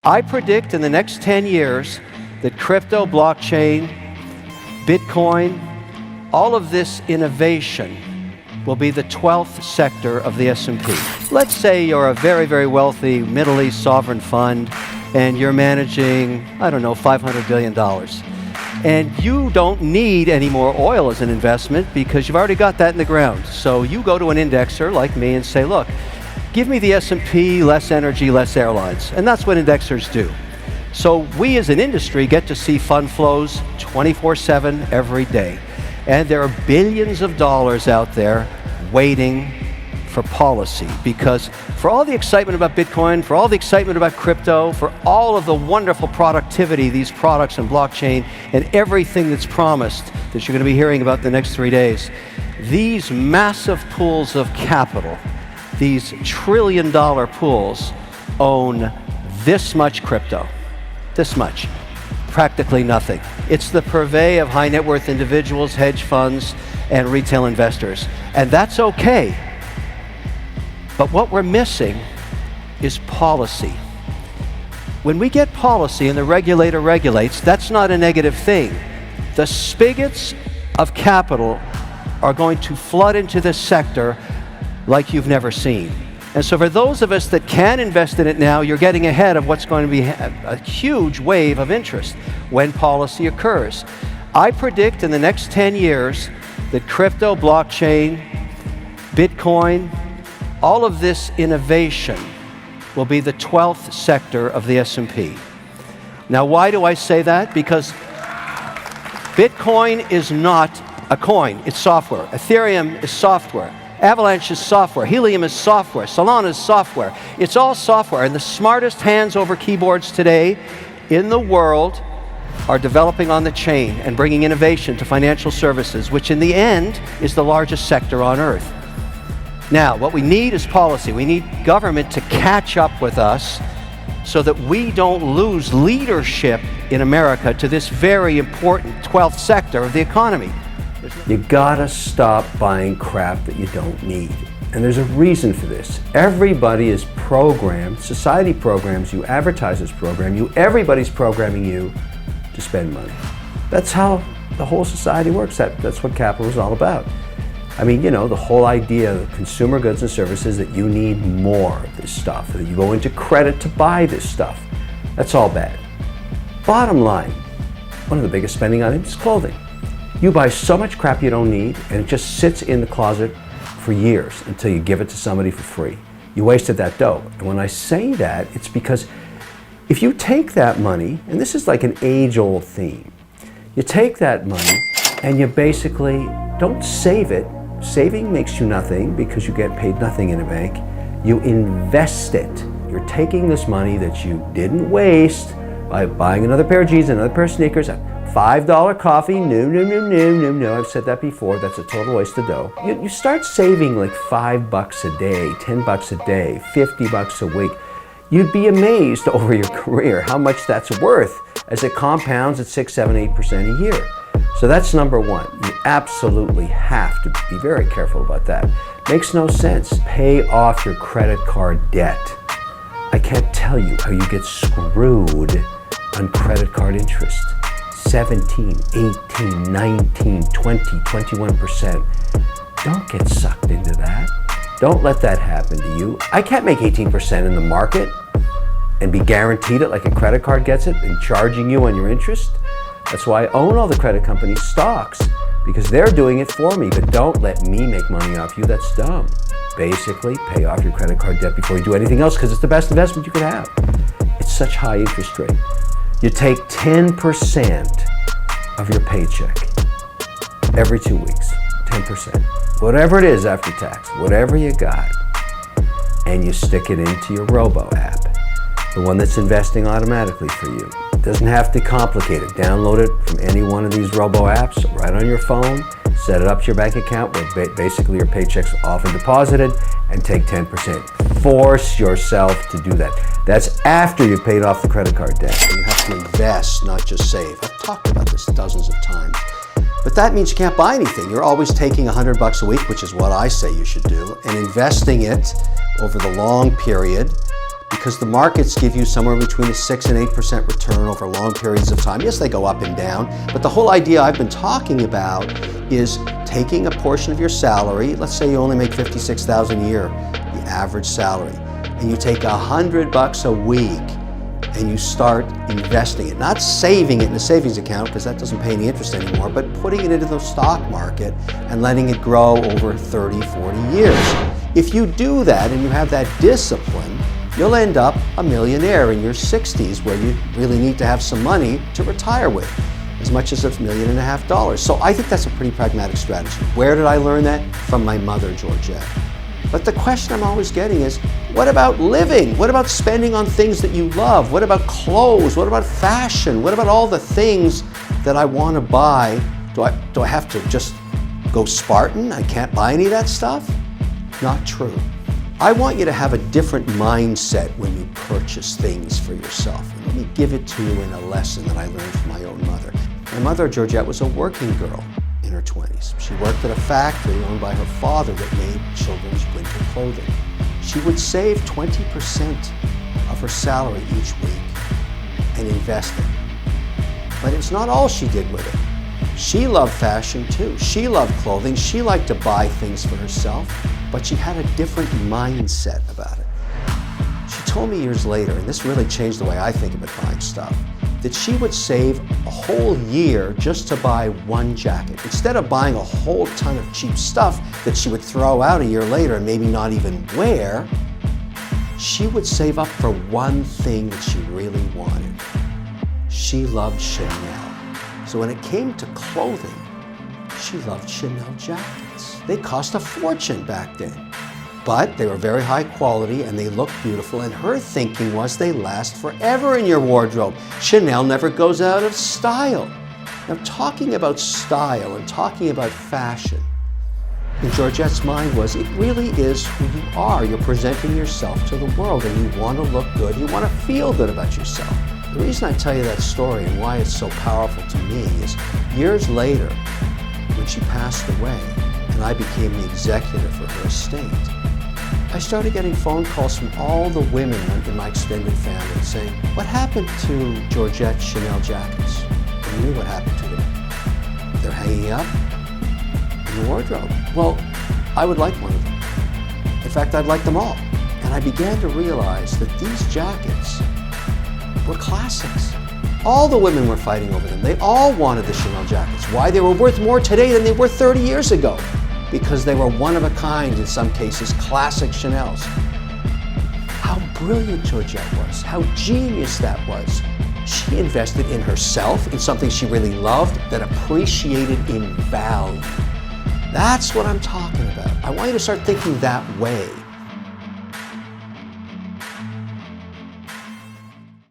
I predict in the next 10 years that crypto, blockchain, Bitcoin, all of this innovation will be the 12th sector of the S&P. Let's say you're a very, very wealthy Middle East sovereign fund and you're managing, I don't know, $500 billion. And you don't need any more oil as an investment because you've already got that in the ground. So you go to an indexer like me and say, look, give me the S&P, less energy, less airlines. And that's what indexers do. So we as an industry get to see fund flows 24/7 every day. And there are billions of dollars out there waiting for policy, because for all the excitement about Bitcoin, for all the excitement about crypto, for all of the wonderful productivity, these products and blockchain, and everything that's promised that you're going to be hearing about in the next 3 days, these massive pools of capital, these trillion-dollar pools, own this much crypto, this much. Practically nothing. It's the purvey of high net worth individuals, hedge funds, and retail investors. And that's okay. But what we're missing is policy. When we get policy and the regulator regulates, that's not a negative thing. The spigots of capital are going to flood into this sector like you've never seen. And so for those of us that can invest in it now, you're getting ahead of what's going to be a huge wave of interest when policy occurs. I predict in the next 10 years that crypto, blockchain, Bitcoin, all of this innovation will be the 12th sector of the S&P. Now, why do I say that? Because Bitcoin is not a coin, it's software. Ethereum is software. Avalanche is software, Helium is software, Solana is software. It's all software, and the smartest hands over keyboards today in the world are developing on the chain and bringing innovation to financial services, which in the end is the largest sector on earth. Now, what we need is policy. We need government to catch up with us so that we don't lose leadership in America to this very important 12th sector of the economy. You gotta stop buying crap that you don't need. And there's a reason for this. Everybody is programmed, society programs you, advertisers program you, everybody's programming you to spend money. That's how the whole society works. That's what capital is all about. I mean, you know, the whole idea of consumer goods and services, that you need more of this stuff, that you go into credit to buy this stuff. That's all bad. Bottom line, one of the biggest spending items is clothing. You buy so much crap you don't need, and it just sits in the closet for years until you give it to somebody for free. You wasted that dough. And when I say that, it's because if you take that money, and this is like an age-old theme, you take that money and you basically don't save it. Saving makes you nothing because you get paid nothing in a bank. You invest it. You're taking this money that you didn't waste by buying another pair of jeans, another pair of sneakers, $5 coffee, no, I've said that before, that's a total waste of dough. You start saving like $5 a day, $10 a day, $50 a week. You'd be amazed over your career how much that's worth as it compounds at 6, 7, 8% a year. So that's number one. You absolutely have to be very careful about that. Makes no sense. Pay off your credit card debt. I can't tell you how you get screwed on credit card interest. 17, 18, 19, 20, 21%. Don't get sucked into that. Don't let that happen to you. I can't make 18% in the market and be guaranteed it like a credit card gets it and charging you on your interest. That's why I own all the credit companies' stocks, because they're doing it for me. But don't let me make money off you. That's dumb. Basically, pay off your credit card debt before you do anything else, because it's the best investment you could have. It's such high interest rate. You take 10% of your paycheck every 2 weeks, 10%, whatever it is after tax, whatever you got, and you stick it into your Robo app, the one that's investing automatically for you. It doesn't have to complicate it. Download it from any one of these Robo apps right on your phone, set it up to your bank account where basically your paycheck's often deposited, and take 10%. Force yourself to do that. That's after you've paid off the credit card debt. You have to invest, not just save. I've talked about this dozens of times. But that means you can't buy anything. You're always taking $100 a week, which is what I say you should do, and investing it over the long period, because the markets give you somewhere between a 6 and 8% return over long periods of time. Yes, they go up and down, but the whole idea I've been talking about is taking a portion of your salary. Let's say you only make $56,000 a year, the average salary, and you take $100 a week and you start investing it, not saving it in a savings account because that doesn't pay any interest anymore, but putting it into the stock market and letting it grow over 30, 40 years. If you do that and you have that discipline, you'll end up a millionaire in your 60s where you really need to have some money to retire with, as much as $1.5 million. So I think that's a pretty pragmatic strategy. Where did I learn that? From my mother, Georgette. But the question I'm always getting is, what about living? What about spending on things that you love? What about clothes? What about fashion? What about all the things that I want to buy? Do I have to just go Spartan? I can't buy any of that stuff? Not true. I want you to have a different mindset when you purchase things for yourself. And let me give it to you in a lesson that I learned from my own mother. My mother, Georgette, was a working girl in her 20s. She worked at a factory owned by her father that made children's winter clothing. She would save 20% of her salary each week and invest it. But it's not all she did with it. She loved fashion too. She loved clothing. She liked to buy things for herself, but she had a different mindset about it. She told me years later, and this really changed the way I think about buying stuff, that she would save a whole year just to buy one jacket. Instead of buying a whole ton of cheap stuff that she would throw out a year later and maybe not even wear, she would save up for one thing that she really wanted. She loved Chanel. So when it came to clothing, she loved Chanel jackets. They cost a fortune back then, but they were very high quality and they looked beautiful, and her thinking was they last forever in your wardrobe. Chanel never goes out of style. Now, talking about style and talking about fashion, in Georgette's mind was, it really is who you are. You're presenting yourself to the world and you want to look good, you want to feel good about yourself. The reason I tell you that story and why it's so powerful to me is years later, when she passed away and I became the executor for her estate, I started getting phone calls from all the women in my extended family saying, what happened to Georgette's Chanel jackets? I knew what happened to them. They're hanging up in the wardrobe. Well, I would like one of them. In fact, I'd like them all. And I began to realize that these jackets were classics. All the women were fighting over them. They all wanted the Chanel jackets. Why? They were worth more today than they were 30 years ago. Because they were one of a kind, in some cases, classic Chanels. How brilliant Georgette was, how genius that was. She invested in herself, in something she really loved, that appreciated in value. That's what I'm talking about. I want you to start thinking that way.